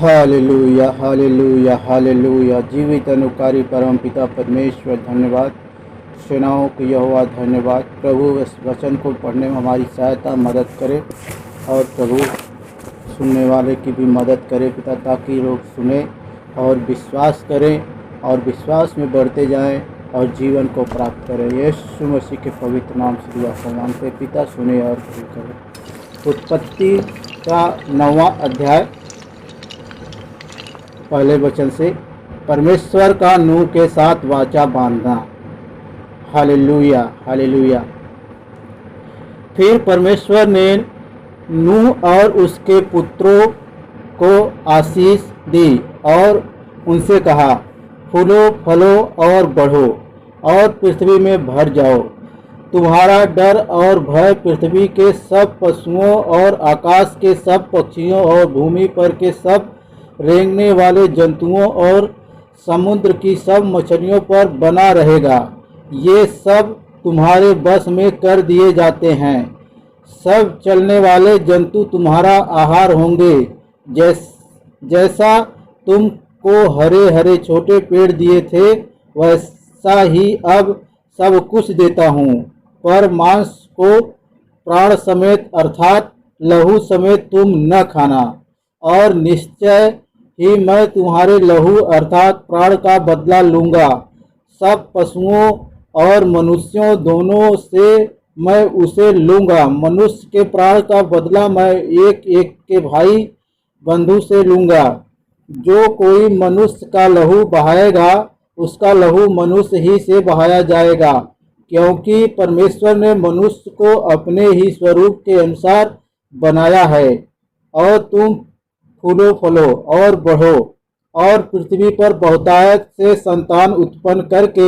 Hallelujah hallelujah hallelujah. जीवित अनुकारी परम पिता परमेश्वर धन्यवाद। सेनाओं के यहोवा धन्यवाद। प्रभु इस वचन को पढ़ने में हमारी सहायता मदद करे और प्रभु सुनने वाले की भी मदद करे पिता, ताकि लोग सुने और विश्वास करें और विश्वास में बढ़ते जाएं और जीवन को प्राप्त करें। यीशु मसीह के पवित्र नाम से दुआ मांगते पिता, सुने और पूरी करें। उत्पत्ति का 9वां अध्याय पहले वचन से। परमेश्वर का नूह के साथ वाचा बांधना। Hallelujah hallelujah. फिर परमेश्वर ने नूह और उसके पुत्रों को आशीष दी और उनसे कहा, फूलो फलो और बढ़ो और पृथ्वी में भर जाओ। तुम्हारा डर और भय पृथ्वी के सब पशुओं और आकाश के सब पक्षियों और भूमि पर के सब रेंगने वाले जंतुओं और समुद्र की सब मछलियों पर बना रहेगा। ये सब तुम्हारे बस में कर दिए जाते हैं। सब चलने वाले जंतु तुम्हारा आहार होंगे। जैसा तुमको हरे हरे छोटे पेड़ दिए थे, वैसा ही अब सब कुछ देता हूँ। पर मांस को प्राण समेत अर्थात लहू समेत तुम न खाना। और निश्चय ही मैं तुम्हारे लहू अर्थात प्राण का बदला लूँगा। सब पशुओं और मनुष्यों दोनों से मैं उसे लूँगा। मनुष्य के प्राण का बदला मैं एक एक के भाई बंधु से लूँगा। जो कोई मनुष्य का लहू बहाएगा, उसका लहू मनुष्य ही से बहाया जाएगा, क्योंकि परमेश्वर ने मनुष्य को अपने ही स्वरूप के अनुसार बनाया है। और तुम फूलो फलो और बढ़ो और पृथ्वी पर बहुतायत से संतान उत्पन्न करके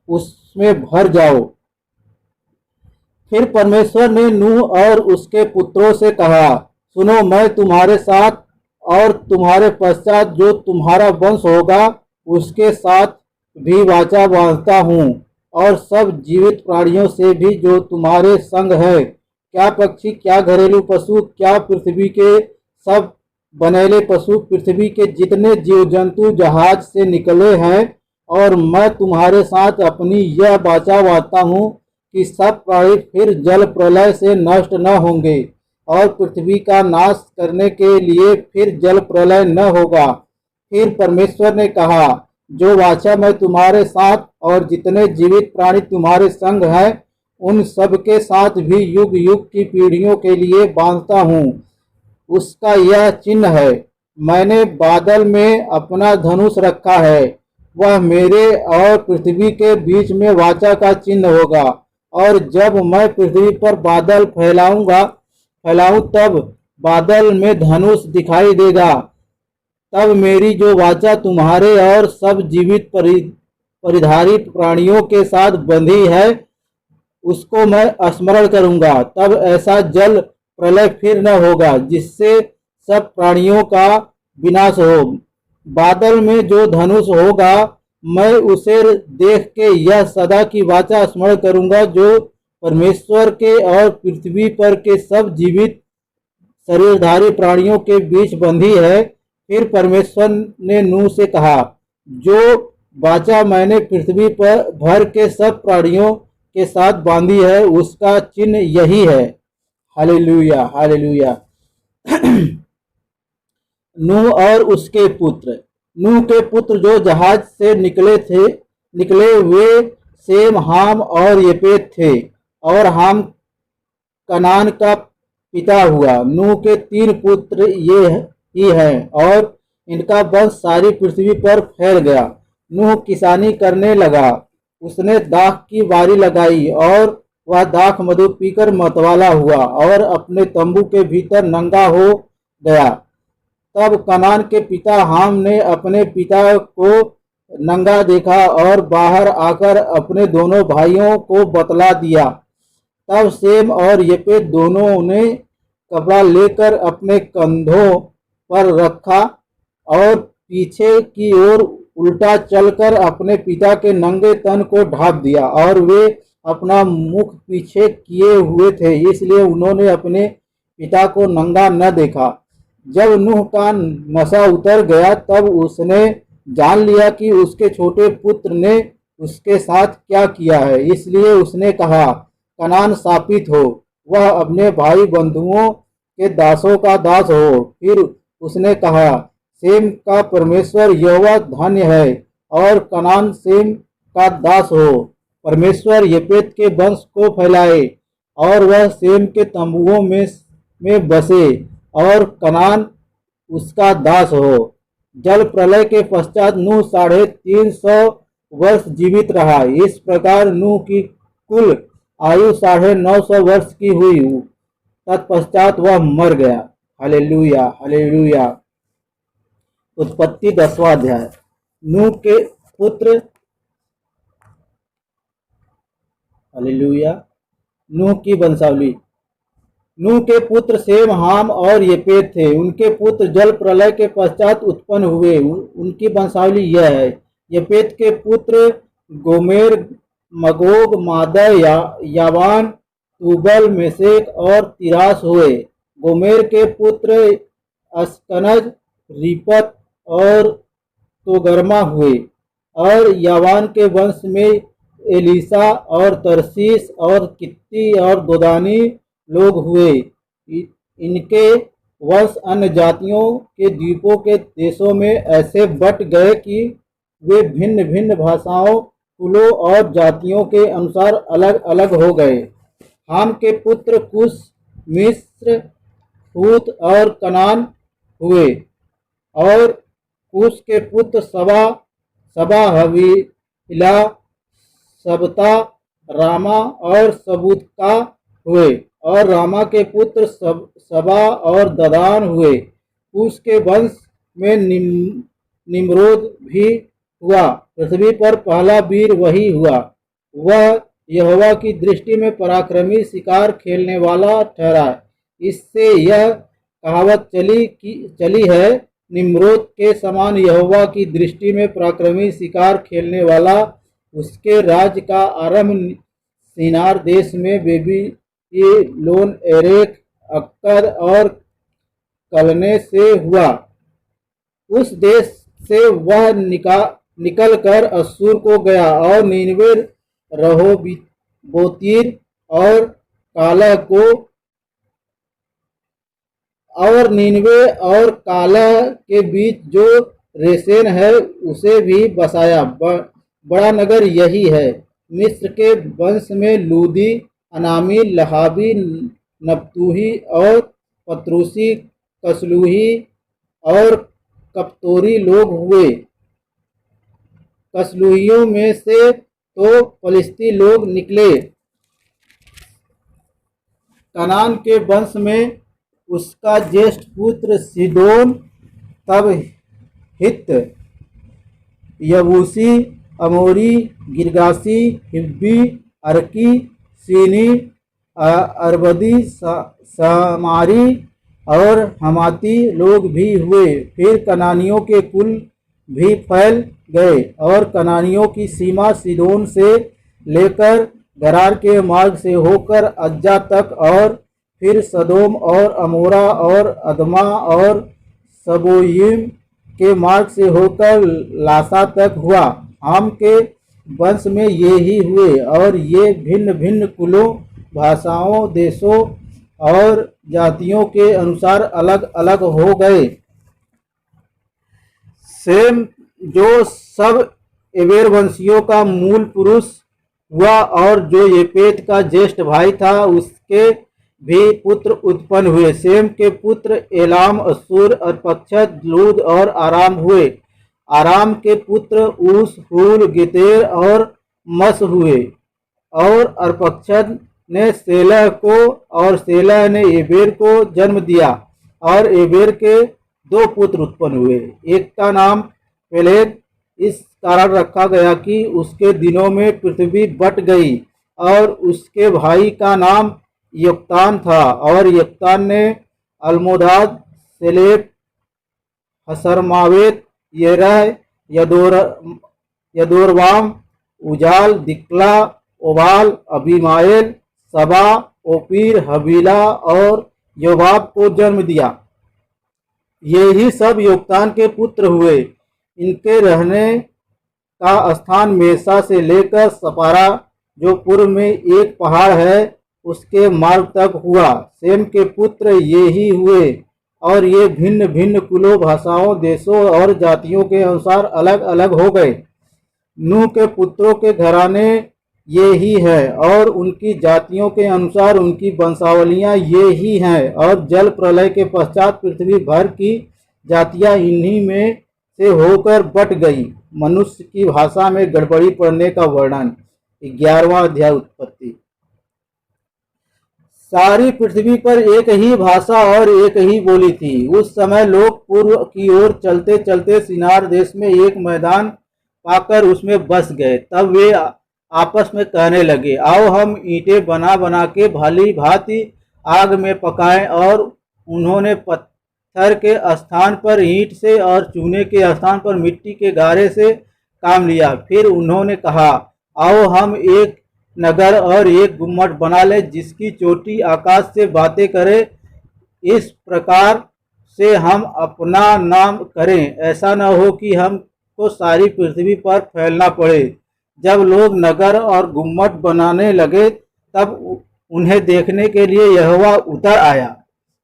उसमें भर जाओ। फिर परमेश्वर ने नूह और उसके पुत्रों से कहा, सुनो, मैं तुम्हारे साथ और तुम्हारे पश्चात जो तुम्हारा वंश होगा उसके साथ भी वाचा बांधता हूँ, और सब जीवित प्राणियों से भी जो तुम्हारे संग है, क्या पक्षी, क्या घरेलू पशु, क्या पृथ्वी के सब बनेले पशु, पृथ्वी के जितने जीव जंतु जहाज से निकले हैं। और मैं तुम्हारे साथ अपनी यह वाचा बांधता हूँ कि सब प्राणी फिर जल प्रलय से नष्ट न होंगे, और पृथ्वी का नाश करने के लिए फिर जल प्रलय न होगा। फिर परमेश्वर ने कहा, जो वाचा मैं तुम्हारे साथ और जितने जीवित प्राणी तुम्हारे संग हैं, उन सब के साथ भी युग युग की पीढ़ियों के लिए बांधता हूँ। उसका यह चिन्ह है, मैंने बादल में अपना धनुष रखा है। वह मेरे और पृथ्वी के बीच में वाचा का चिन्ह होगा। और जब मैं पृथ्वी पर बादल फैलाऊं तब बादल में धनुष दिखाई देगा। तब मेरी जो वाचा तुम्हारे और सब जीवित परिधारी प्राणियों के साथ बंधी है, उसको मैं स्मरण करूंगा। तब ऐसा जल प्रलय फिर न होगा, जिससे सब प्राणियों का विनाश हो। बादल में जो धनुष होगा, मैं उसे देख के यह सदा की वाचा स्मरण करूंगा, जो परमेश्वर के और पृथ्वी पर के सब जीवित शरीरधारी प्राणियों के बीच बंधी है। फिर परमेश्वर ने नूह से कहा, जो वाचा मैंने पृथ्वी पर भर के सब प्राणियों के साथ बांधी है, उसका चिन्ह यही है। Hallelujah hallelujah. नूह और उसके पुत्र। नूह के पुत्र जो जहाज से निकले वे सेम, हाम और येपेत थे। और हाम कनान का पिता हुआ। नूह के 3 पुत्र ये ही हैं, और इनका वंश सारी पृथ्वी पर फैल गया। नूह किसानी करने लगा। उसने दाख की बारी लगाई, और वह दाख मधु पीकर मतवाला हुआ और अपने तंबू के भीतर नंगा हो गया। तब कनान के पिता हाम ने अपने पिता को नंगा देखा और बाहर आकर अपने दोनों भाइयों को बतला दिया। तब सेम और येपेत दोनों ने कपड़ा लेकर अपने कंधों पर रखा और पीछे की ओर उल्टा चलकर अपने पिता के नंगे तन को ढांप दिया। और वे अपना मुख पीछे किए हुए थे, इसलिए उन्होंने अपने पिता को नंगा न देखा। जब नूह का नशा उतर गया तब उसने जान लिया कि उसके छोटे पुत्र ने उसके साथ क्या किया है, इसलिए उसने कहा, कनान शापित हो, वह अपने भाई बंधुओं के दासों का दास हो। फिर उसने कहा, सेम का परमेश्वर यहोवा धन्य है और कनान सेम का दास हो। परमेश्वर येपेत के वंश को फैलाए और वह सेम के तंबुओं में बसे और कनान उसका दास हो। जल प्रलय के पश्चात नूह 350 वर्ष जीवित रहा। इस प्रकार नूह की कुल आयु 950 वर्ष की हुई। तत्पश्चात वह मर गया। Hallelujah, hallelujah. उत्पत्ति 10वां अध्याय। नूह के पुत्र, हालेलुया, नूह की वंशावली। नूह के पुत्र सेम, हाम और येपेत थे। उनके पुत्र जल प्रलय के पश्चात उत्पन्न हुए। उनकी वंशावली यह है। येपेत के पुत्र गोमेर, मगोग, मादै, यावान, तूबल, मेशेक और तिरास हुए। गोमेर के पुत्र अस्कनज, रिपत और तोगर्मा हुए। और यावान के वंश में एलीसा और तरसीस और कित्ती और दोदानी लोग हुए। इनके वंश अन्य जातियों के द्वीपों के देशों में ऐसे बट गए कि वे भिन्न भिन्न भाषाओं, कुलों और जातियों के अनुसार अलग अलग हो गए। हाम के पुत्र कुश, मिस्र, फूत और कनान हुए। और कुश के पुत्र सबा, हवीला, सबता, रामा और सबूतका हुए। और रामा के पुत्र सबा और ददान हुए। कुश के वंश में निम्रोद भी हुआ। पृथ्वी पर पहला वीर वही हुआ। वह यहोवा की दृष्टि में पराक्रमी, शिकार खेलने वाला ठहरा। इससे यह कहावत चली है, निम्रोद के समान यहोवा की दृष्टि में पराक्रमी, शिकार खेलने वाला। उसके राज्य का आरंभ सिनार देश में बेबीलोन, एरेक, अक्कद और कलने से हुआ। उस देश से वह निकल कर अश्शूर को गया और नीनवे, रहोबोतीर और कालह को और नीनवे और कालह के बीच जो रेसेन है उसे भी बसाया। बड़ा नगर यही है। मिस्र के वंश में लूदी, अनामी, लहाबी, नप्तूही और पत्रूसी, कसलूही और कप्तोरी लोग हुए। कसलूहियों में से तो फलिस्ती लोग निकले। कनान के वंश में उसका ज्येष्ठ पुत्र सीदोन, तब हित्त, यबूसी, अमोरी, गिरगासी, हिब्बी, अर्की, सीनी, अरबदी, समारी और हमाती लोग भी हुए। फिर कनानियों के कुल भी फैल गए और कनानियों की सीमा सीदोन से लेकर गरार के मार्ग से होकर अज्जा तक और फिर सदोम और अमोरा और अदमा और सबोयीम के मार्ग से होकर लासा तक हुआ। हाम के वंश में ये ही हुए और ये भिन्न भिन्न कुलों, भाषाओं, देशों और जातियों के अनुसार अलग अलग हो गए। सेम जो सब एबेर वंशियों का मूल पुरुष हुआ और जो येपेत का ज्येष्ठ भाई था, उसके भी पुत्र उत्पन्न हुए। सेम के पुत्र एलाम, अश्शूर, अर्पक्षद, लूद और आराम हुए। आराम के पुत्र ऊस, हूल, गेतेर और मस हुए। और अर्पक्षद ने सेलह को और सेलह ने एबेर को जन्म दिया। और एबेर के 2 पुत्र उत्पन्न हुए। एक का नाम पेलेग इस कारण रखा गया कि उसके दिनों में पृथ्वी बट गई। और उसके भाई का नाम योक्तान था। और योक्तान ने अल्मोदाद, सेलेप, हसरमावेत, येरह, यदोरवाम, उजाल, दिक्ला, ओबाल, अबीमाएल, सबा, ओपीर, हबीला और योबाब को जन्म दिया। ये ही सब योक्तान के पुत्र हुए। इनके रहने का स्थान मेसा से लेकर सपारा, जो पूर्व में एक पहाड़ है, उसके मार्ग तक हुआ। सेम के पुत्र ये ही हुए, और ये भिन्न भिन्न कुलों, भाषाओं, देशों और जातियों के अनुसार अलग अलग हो गए। नूह के पुत्रों के घराने ये ही है, और उनकी जातियों के अनुसार उनकी वंशावलियां ये ही हैं। और जल प्रलय के पश्चात पृथ्वी भर की जातियां इन्हीं में से होकर बट गई। मनुष्य की भाषा में गड़बड़ी पड़ने का वर्णन। 11वां अध्याय उत्पत्ति। सारी पृथ्वी पर एक ही भाषा और एक ही बोली थी। उस समय लोग पूर्व की ओर चलते चलते सिनार देश में एक मैदान पाकर उसमें बस गए। तब वे आपस में कहने लगे, आओ हम ईंटें बना बना के भली भांति आग में पकाएं। और उन्होंने पत्थर के स्थान पर ईंट से और चूने के स्थान पर मिट्टी के गारे से काम लिया। फिर उन्होंने कहा, आओ हम एक नगर और एक गुम्मट बना ले, जिसकी चोटी आकाश से बातें करे। इस प्रकार से हम अपना नाम करें, ऐसा न हो कि हमको सारी पृथ्वी पर फैलना पड़े। जब लोग नगर और गुम्मट बनाने लगे, तब उन्हें देखने के लिए यहोवा उतर आया।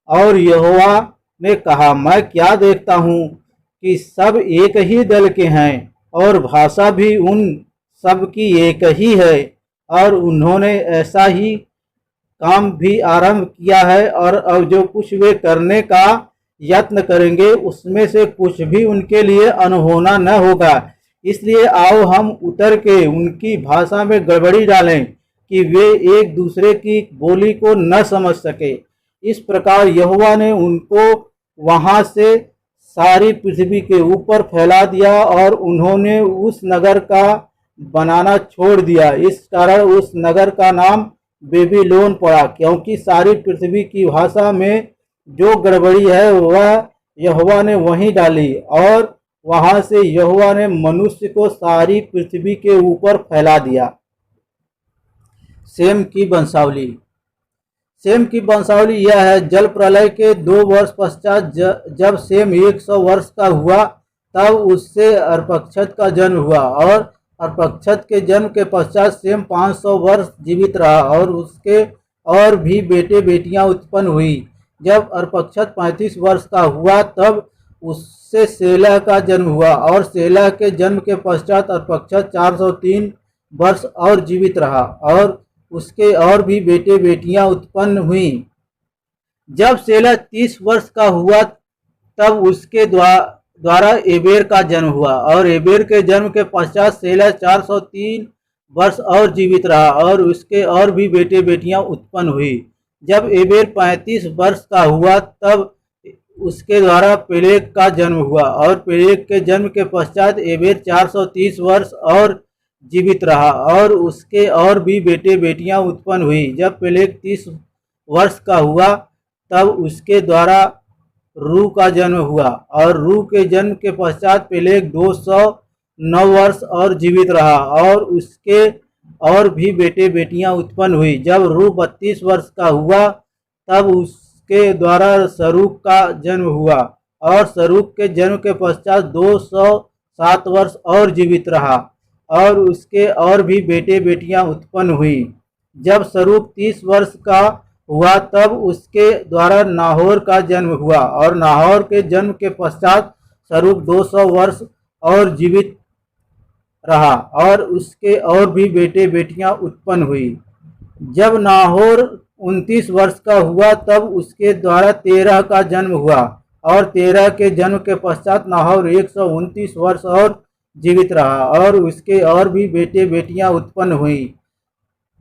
और यहोवा ने कहा, मैं क्या देखता हूँ कि सब एक ही दल के हैं, और भाषा भी उन सब की एक ही है। और उन्होंने ऐसा ही काम भी आरंभ किया है, और अब जो कुछ वे करने का यत्न करेंगे, उसमें से कुछ भी उनके लिए अनहोना न होगा। इसलिए आओ हम उतर के उनकी भाषा में गड़बड़ी डालें, कि वे एक दूसरे की बोली को न समझ सके। इस प्रकार यहोवा ने उनको वहां से सारी पृथ्वी के ऊपर फैला दिया, और उन्होंने उस नगर का बनाना छोड़ दिया। इस कारण उस नगर का नाम बेबीलोन पड़ा, क्योंकि सारी पृथ्वी की भाषा में जो गड़बड़ी है वह यहोवा ने वहीं डाली। और वहां से यहोवा ने मनुष्य को सारी पृथ्वी के ऊपर फैला दिया। सेम की वंशावली। सेम की वंशावली यह है, जल प्रलय के 2 वर्ष पश्चात जब सेम 100 वर्ष का हुआ, तब उससे अर्पक्षद का जन्म हुआ। और अर्पक्षद के जन्म के पश्चात सेम 500 वर्ष जीवित रहा, और उसके और भी बेटे बेटियां उत्पन्न हुई। जब अर्पक्षद 35 वर्ष का हुआ, तब उससे सेलह का जन्म हुआ। और सेलह के जन्म के पश्चात अर्पक्षद 403 वर्ष और जीवित रहा, और उसके और भी बेटे बेटियां उत्पन्न हुई। जब सेलह 30 वर्ष का हुआ, तब उसके द्वारा एबेर का जन्म हुआ। और एबेर के जन्म के पश्चात सेलह 403 वर्ष और जीवित रहा, और उसके और भी बेटे बेटियां उत्पन्न हुई। जब एबेर 35 वर्ष का हुआ, तब उसके द्वारा पेलेग का जन्म हुआ। और पेलेग के जन्म के पश्चात एबेर 430 वर्ष और जीवित रहा, और उसके और भी बेटे बेटियां उत्पन्न हुई। जब पेलेग 30 वर्ष का हुआ, तब उसके द्वारा रू का जन्म हुआ। और रू के जन्म के पश्चात पेलेग 209 वर्ष और जीवित रहा, और उसके और भी बेटे बेटियां उत्पन्न हुई। जब रू 32 वर्ष का हुआ, तब उसके द्वारा सरूग का जन्म हुआ। और सरूग के जन्म के पश्चात 207 वर्ष और जीवित रहा, और उसके और भी बेटे बेटियां उत्पन्न हुई। जब सरूग 30 वर्ष का हुआ, तब उसके द्वारा नाहोर का जन्म हुआ। और नाहोर के जन्म के पश्चात सरूग 200 वर्ष और जीवित रहा, और उसके और भी बेटे बेटियां उत्पन्न हुई। जब नाहोर 29 वर्ष का हुआ, तब उसके द्वारा 13 का जन्म हुआ। और 13 के जन्म के पश्चात नाहोर 129 वर्ष और जीवित रहा, और उसके और भी बेटे बेटियां उत्पन्न हुई।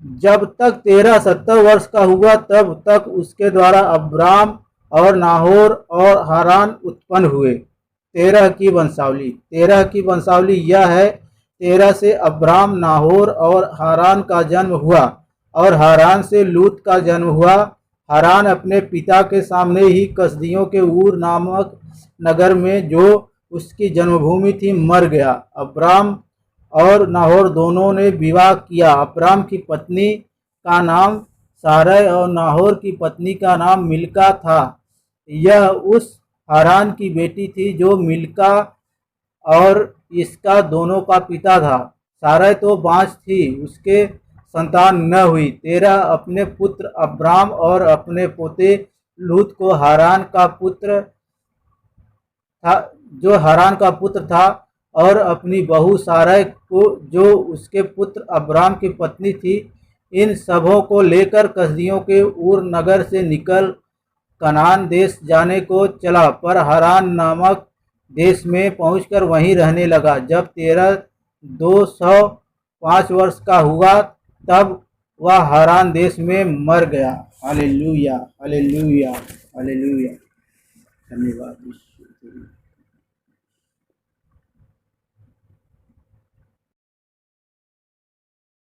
जब तक 13 70 वर्ष का हुआ, तब तक उसके द्वारा अब्राम और नाहोर और हारान उत्पन्न हुए। 13 की वंशावली। 13 की वंशावली यह है, 13 से अब्राम, नाहोर और हारान का जन्म हुआ, और हारान से लूत का जन्म हुआ। हारान अपने पिता के सामने ही कसदियों के ऊर नामक नगर में, जो उसकी जन्मभूमि थी, मर गया। अब्राम और नाहोर दोनों ने विवाह किया। अब्राम की पत्नी का नाम सारै और नाहोर की पत्नी का नाम मिल्का था। यह उस हारान की बेटी थी जो मिल्का और इसका दोनों का पिता था। सारै तो बाँझ थी, उसके संतान न हुई। तेरह अपने पुत्र अब्राम और अपने पोते लूत को हारान का पुत्र था, जो हारान का पुत्र था, और अपनी बहू सारै को जो उसके पुत्र अब्राम की पत्नी थी। इन सबों को लेकर कसदियों के ऊर नगर से निकल कनान देश जाने को चला, पर हारान नामक देश में पहुंचकर वहीं रहने लगा। जब तेरह 205 वर्ष का हुआ तब वह हारान देश में मर गया। Hallelujah, hallelujah, hallelujah. धन्यवाद।